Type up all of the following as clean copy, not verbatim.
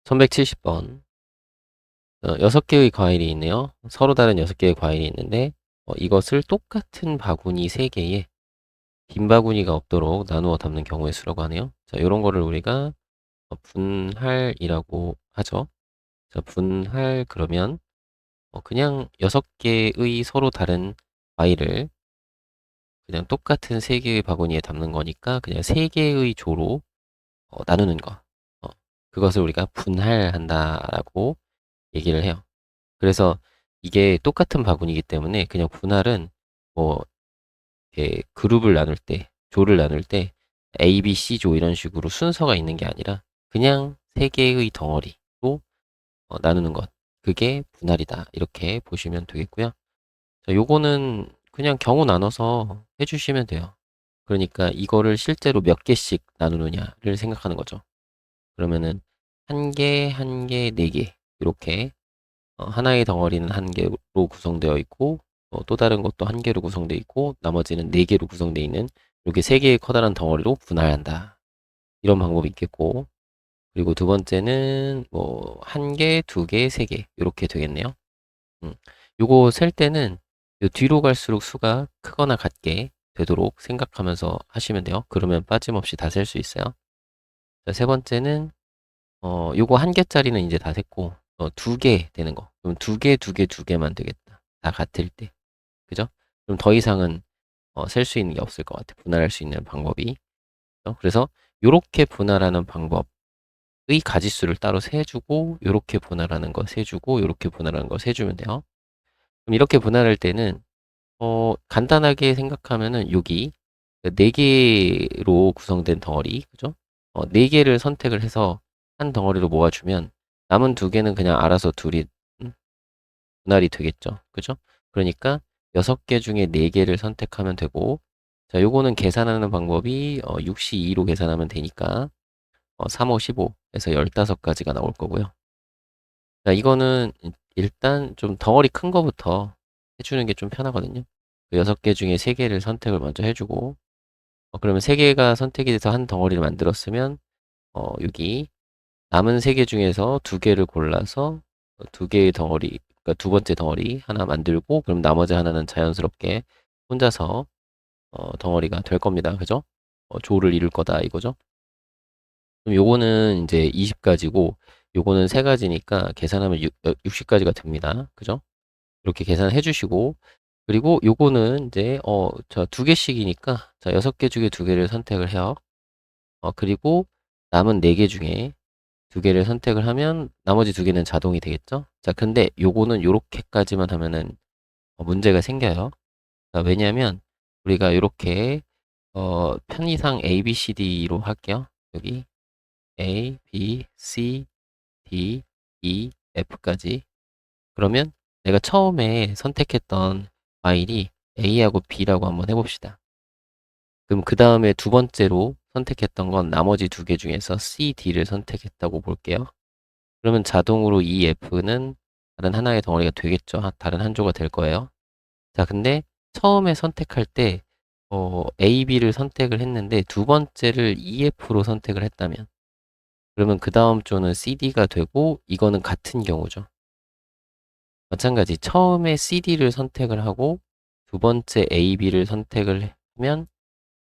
1170번. 6개의 과일이 있네요. 서로 다른 6개의 과일이 있는데, 이것을 똑같은 바구니 3개에 빈 바구니가 없도록 나누어 담는 경우의 수라고 하네요. 자, 이런 거를 우리가 분할이라고 하죠. 자, 분할 그러면 그냥 6개의 서로 다른 과일을 그냥 똑같은 3개의 바구니에 담는 거니까 그냥 3개의 조로 나누는 거. 어, 그것을 우리가 분할한다라고 얘기를 해요. 그래서 이게 똑같은 바구니이기 때문에 그냥 분할은 뭐 이렇게 그룹을 나눌 때, 조를 나눌 때 A, B, C 조 이런 식으로 순서가 있는 게 아니라 그냥 세 개의 덩어리로 나누는 것. 그게 분할이다. 이렇게 보시면 되겠고요. 자, 요거는 그냥 경우 나눠서 해주시면 돼요. 그러니까 이거를 실제로 몇 개씩 나누느냐를 생각하는 거죠. 그러면은 한 개, 한 개, 네 개 이렇게 하나의 덩어리는 한 개로 구성되어 있고 또 다른 것도 한 개로 구성되어 있고 나머지는 네 개로 구성되어 있는 이렇게 세 개의 커다란 덩어리로 분할한다. 이런 방법이 있겠고 그리고 두 번째는 뭐 한 개, 두 개, 세 개 이렇게 되겠네요. 요거 셀 때는 요 뒤로 갈수록 수가 크거나 같게 되도록 생각하면서 하시면 돼요. 그러면 빠짐없이 다 셀 수 있어요. 자, 세 번째는 요거 한 개짜리는 이제 다 셌고, 두 개 되는 거. 그럼 두 개, 두 개, 두 개만 되겠다. 다 같을 때. 그죠? 그럼 더 이상은, 셀 수 있는 게 없을 것 같아. 분할할 수 있는 방법이. 그래서, 요렇게 분할하는 방법의 가지수를 따로 세주고, 요렇게 분할하는 거 세주고, 요렇게 분할하는 거 세주면 돼요. 그럼 이렇게 분할할 때는, 간단하게 생각하면은, 여기, 네 개로 구성된 덩어리, 그죠? 네 개를 선택을 해서 한 덩어리로 모아주면 남은 두 개는 그냥 알아서 둘이 음, 분할이 되겠죠. 그죠? 그러니까 6개 중에 4개를 선택하면 되고 자, 요거는 계산하는 방법이 6시 2로 계산하면 되니까 3, 5, 15에서 15가지가 나올 거고요. 자, 이거는 일단 좀 덩어리 큰 거부터 해주는 게 좀 편하거든요. 그 6개 중에 3개를 선택을 먼저 해주고 그러면 3개가 선택이 돼서 한 덩어리를 만들었으면 여기 남은 3개 중에서 2개를 골라서 두 개의 덩어리, 그러니까 두 번째 덩어리 하나 만들고 그럼 나머지 하나는 자연스럽게 혼자서 덩어리가 될 겁니다. 그죠? 조를 이룰 거다 이거죠. 그럼 요거는 이제 20가지고 요거는 3가지니까 계산하면 60가지가 됩니다. 그죠? 이렇게 계산해 주시고 그리고 요거는 이제 자, 2개씩이니까 자, 6개 중에 2개를 선택을 해요. 그리고 남은 4개 중에 2개를 선택을 하면 나머지 2개는 자동이 되겠죠? 자, 근데 요거는 요렇게까지만 하면은 문제가 생겨요. 자, 왜냐면 우리가 요렇게 편의상 A, B, C, D로 할게요. 여기 A, B, C, D, E, F까지. 그러면 내가 처음에 선택했던 파일이 A하고 B라고 한번 해봅시다. 그럼 그 다음에 두 번째로 선택했던 건 나머지 2개 중에서 C, D를 선택했다고 볼게요. 그러면 자동으로 이 F는 다른 하나의 덩어리가 되겠죠. 다른 한 조가 될 거예요. 자, 근데 처음에 선택할 때 A, B를 선택을 했는데 두 번째를 EF로 선택을 했다면 그러면 그 다음 조는 CD가 되고 이거는 같은 경우죠. 마찬가지 처음에 CD를 선택을 하고 두 번째 A, B를 선택을 하면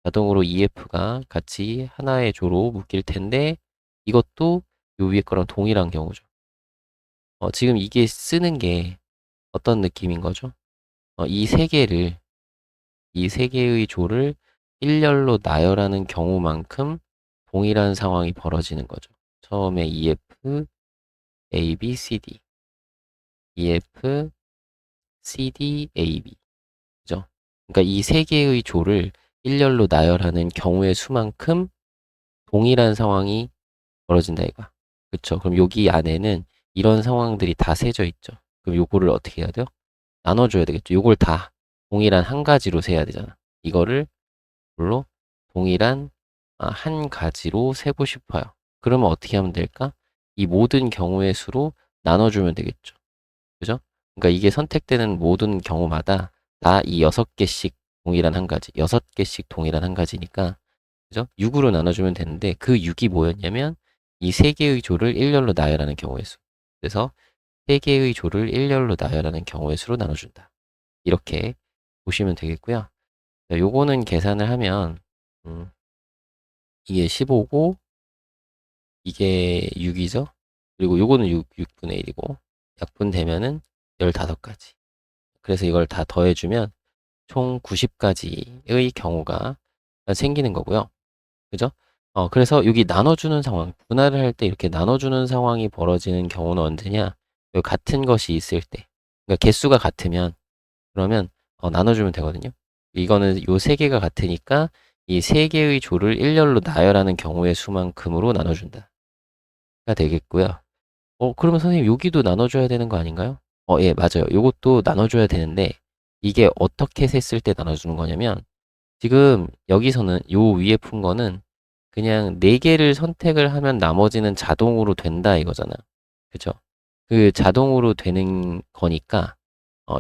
자동으로 EF가 같이 하나의 조로 묶일 텐데 이것도 요 위에 거랑 동일한 경우죠. 지금 이게 쓰는 게 어떤 느낌인 거죠? 이 세 개의 조를 일렬로 나열하는 경우만큼 동일한 상황이 벌어지는 거죠. 처음에 EF, A, B, C, D, EF, C, D, A, B. 그죠? 그러니까 이 세 개의 조를 일렬로 나열하는 경우의 수만큼 동일한 상황이 벌어진다 이거야. 그쵸? 그럼 여기 안에는 이런 상황들이 다 세져 있죠. 그럼 요거를 어떻게 해야 돼요? 나눠줘야 되겠죠. 요걸 다 동일한 한 가지로 세야 되잖아. 이거를 물로 동일한 한 가지로 세고 싶어요. 그러면 어떻게 하면 될까? 이 모든 경우의 수로 나눠주면 되겠죠. 그죠? 그러니까 이게 선택되는 모든 경우마다 다 이 6개씩 동일한 한 가지, 6개씩 동일한 한 가지니까, 그죠? 6으로 나눠주면 되는데 그 6이 뭐였냐면 이 세 개의 조를 일렬로 나열하는 경우의 수. 그래서 세 개의 조를 일렬로 나열하는 경우의 수로 나눠준다. 이렇게 보시면 되겠고요. 자, 요거는 계산을 하면 이게 15고 이게 6이죠. 그리고 요거는 6분의 1이고 약분되면은 15가지. 그래서 이걸 다 더해주면 총 90가지의 경우가 생기는 거고요. 그죠? 그래서 여기 나눠주는 상황, 분할을 할 때 이렇게 나눠주는 상황이 벌어지는 경우는 언제냐? 요 같은 것이 있을 때. 그러니까 개수가 같으면, 그러면 나눠주면 되거든요. 이거는 요 세 개가 같으니까 이 세 개의 조를 일렬로 나열하는 경우의 수만큼으로 나눠준다. 가 되겠고요. 그러면 선생님 여기도 나눠줘야 되는 거 아닌가요? 예, 맞아요. 요것도 나눠줘야 되는데 이게 어떻게 셌을 때 나눠주는 거냐면 지금 여기서는 요 위에 푼 거는 그냥 4개를 선택을 하면 나머지는 자동으로 된다 이거잖아. 그죠? 그 자동으로 되는 거니까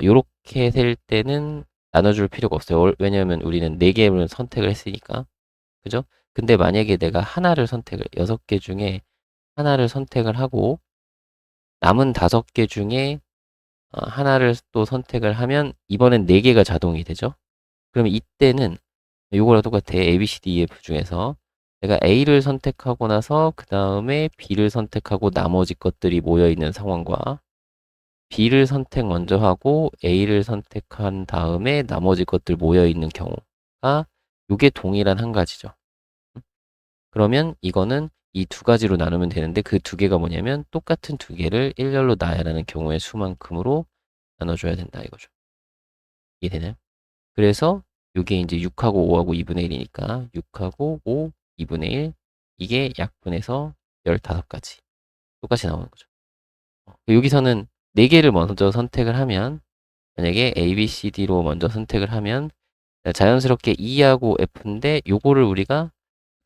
요렇게 셀 때는 나눠줄 필요가 없어요. 왜냐하면 우리는 4개를 선택을 했으니까. 그죠? 근데 만약에 내가 하나를 선택을 6개 중에 하나를 선택을 하고 남은 5개 중에 하나를 또 선택을 하면 이번엔 4개가 자동이 되죠. 그러면 이때는 요거랑 똑같아. A, B, C, D, E, F 중에서 내가 A를 선택하고 나서 그 다음에 B를 선택하고 나머지 것들이 모여있는 상황과 B를 선택 먼저 하고 A를 선택한 다음에 나머지 것들 모여있는 경우가 요게 동일한 한 가지죠. 그러면 이거는 이 두 가지로 나누면 되는데 그 두 개가 뭐냐면 똑같은 두 개를 일렬로 나열하는 경우의 수만큼으로 나눠줘야 된다 이거죠. 이해되나요? 그래서 이게 이제 6하고 5하고 2분의 1이니까 6하고 5, 2분의 1 이게 약분해서 15가지 똑같이 나오는 거죠. 여기서는 4개를 먼저 선택을 하면 만약에 A, B, C, D로 먼저 선택을 하면 자연스럽게 E하고 F인데 요거를 우리가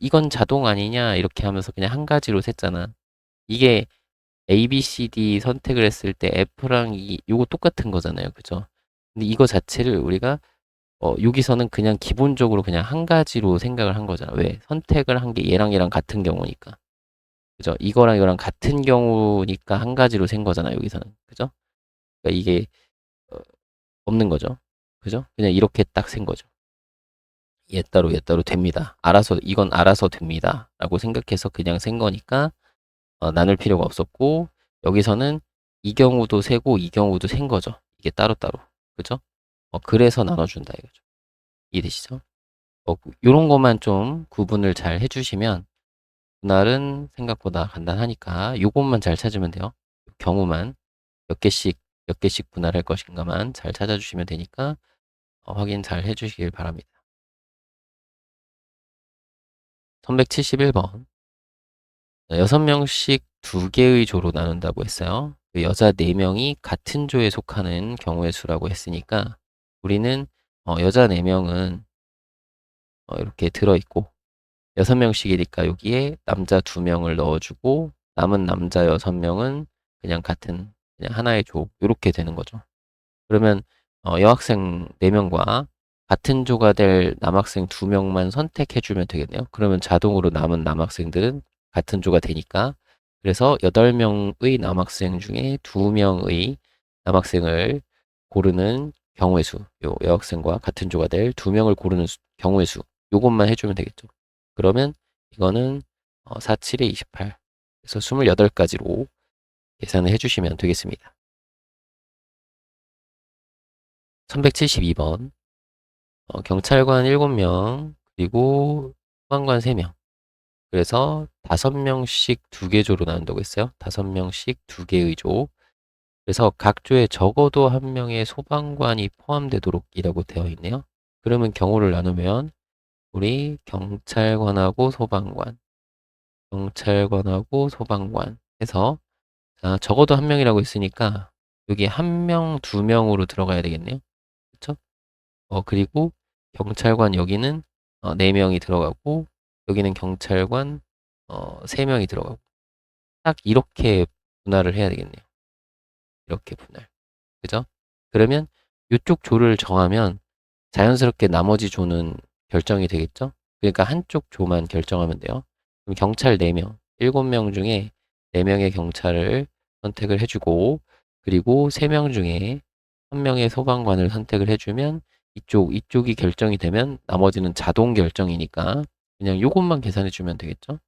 이건 자동 아니냐 이렇게 하면서 그냥 한 가지로 셌잖아. 이게 A, B, C, D 선택을 했을 때 F랑 E 요거 똑같은 거잖아요. 그죠? 근데 이거 자체를 우리가 여기서는 그냥 기본적으로 그냥 한 가지로 생각을 한 거잖아. 왜? 선택을 한 게 얘랑 얘랑 같은 경우니까. 그죠? 이거랑 이거랑 같은 경우니까 한 가지로 센 거잖아, 여기서는. 그죠? 그러니까 이게 어, 없는 거죠. 그죠? 그냥 이렇게 딱 센 거죠. 얘 따로 됩니다. 이건 알아서 됩니다. 라고 생각해서 그냥 센 거니까 나눌 필요가 없었고, 여기서는 이 경우도 세고 이 경우도 센 거죠. 이게 따로따로. 그죠? 그래서 나눠준다 이거죠. 이해되시죠? 요런 것만 좀 구분을 잘 해주시면 분할은 생각보다 간단하니까 요것만 잘 찾으면 돼요. 경우만 몇 개씩 분할할 것인가만 잘 찾아주시면 되니까 확인 잘 해주시길 바랍니다. 1171번 6명씩 2개의 조로 나눈다고 했어요. 여자 4명이 같은 조에 속하는 경우의 수라고 했으니까 우리는 여자 4명은 이렇게 들어있고 6명씩이니까 여기에 남자 2명을 넣어주고 남은 남자 6명은 그냥 그냥 하나의 조 이렇게 되는 거죠. 그러면 여학생 4명과 같은 조가 될 남학생 2명만 선택해주면 되겠네요. 그러면 자동으로 남은 남학생들은 같은 조가 되니까 그래서 8명의 남학생 중에 2명의 남학생을 고르는 경우의 수, 요 여학생과 같은 조가 될 2명을 고르는 경우의 수, 요것만 해주면 되겠죠. 그러면 이거는 4, 7에 28. 그래서 28가지로 계산을 해주시면 되겠습니다. 1172번. 경찰관 7명, 그리고 소방관 3명. 그래서 5명씩 2개 조로 나눈다고 했어요. 5명씩 2개의 조. 그래서 각 조에 적어도 1명의 소방관이 포함되도록 이라고 되어 있네요. 그러면 경우를 나누면 우리 경찰관하고 소방관 해서 적어도 1명이라고 했으니까 여기 1명, 2명으로 들어가야 되겠네요. 그쵸? 그리고 경찰관 여기는 4명이 들어가고 여기는 경찰관 3명이 들어가고 딱 이렇게 분할을 해야 되겠네요. 이렇게 분할. 그죠? 그러면 이쪽 조를 정하면 자연스럽게 나머지 조는 결정이 되겠죠? 그러니까 한쪽 조만 결정하면 돼요. 그럼 경찰 4명. 7명 중에 4명의 경찰을 선택을 해주고, 그리고 3명 중에 1명의 소방관을 선택을 해주면 이쪽이 결정이 되면 나머지는 자동 결정이니까 그냥 요것만 계산해주면 되겠죠?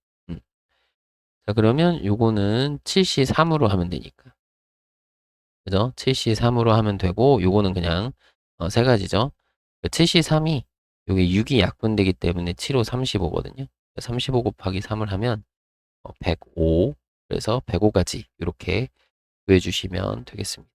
자, 그러면 요거는 7C3으로 하면 되니까. 그죠? 7C3으로 하면 되고, 요거는 그냥 세 가지죠. 7C3이 요게 6이 약분되기 때문에 7, 5, 35거든요. 35 곱하기 3을 하면 105, 그래서 105가지 이렇게 구해주시면 되겠습니다.